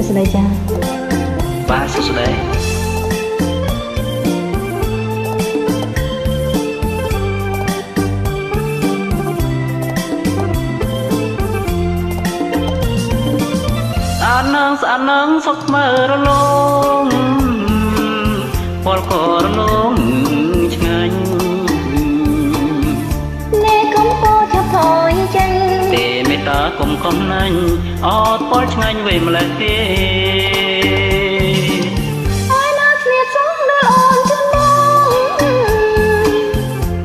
ស្ដីចាបាទសួស្ដីស្អាតនឹងសុខមើរលងពលក៏រលងឆ្ងាញ់អ្នកកុំពោឆាប់ថយចេញទេមេត្តាកុំកំណាញ់អត់ពលឆ្ងាញ់វិញម្លេះទេហើយណាស្លៀកសំដល់អូនជូនបង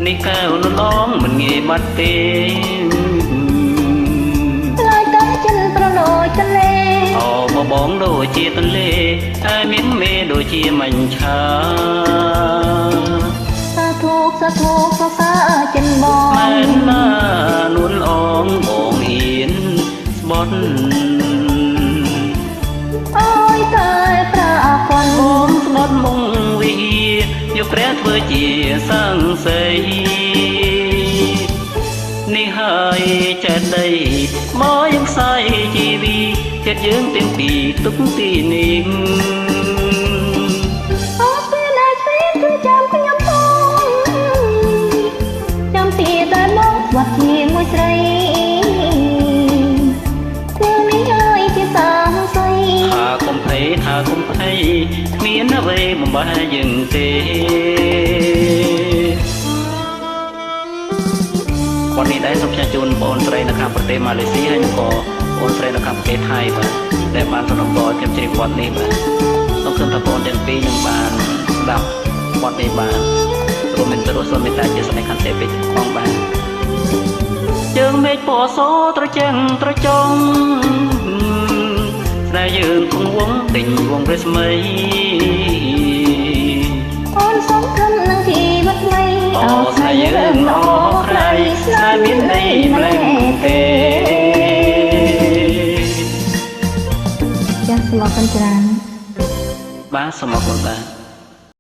នេះកែវនឡងមិនងាយបាត់ទេឡើយតែចិនប្រឡយទលេបងដូចជាទន្លេតែមានមេដូចជាមាញ់ឆាសាធុសរសើរចិនបងមែនណានួនអងបងហ៊ានស្បត់អើយតែប្រាគាត់បងស្បត់មុងវិយកព្រះធ្វើជាសង្ស័យនេះហើយចេះដីមកយើងខ្សែជីវីចិត្តយើងទាំងពីរទុកទីនេះអូពេលណាស្រីគឺចាំខ្ញុំផងចាំទីតែមកវត្តជាមួយស្រីគឺនេះហើយជាសង្ស័យថាកុំភ័យគ្មានអ្វីបំបែកយើងទេวันนี้ได้សូមជូនបងស្រីនៅខាងប្រទេសម៉ាឡេស៊ីហើយនិងក៏បងស្រីនៅខាងប្រទេសថៃបាទដែលបានសនំបរជំជ្រាបវត្តនេះបាទសូមគិតថាបងទាំងពីរនឹងបានស្ដាប់វត្តនេះបាទរួមមានទៅសូមមេត្តាជាស្នេហ៍ខន្តីពេកផងបាទជើងមេឃពណ៌សត្រចាំងត្រចង់ស្នេហ៍យើងគង់វងទិញវងព្រះស្មីអូនសុំធំនឹងជីវិតថ្មីអូស្នេហ៍យើងអរใครស្នេហ៍មានន័យម្លេះទេចាសសូមអរគុណច្រើនបាទសូមអរគុណបាទ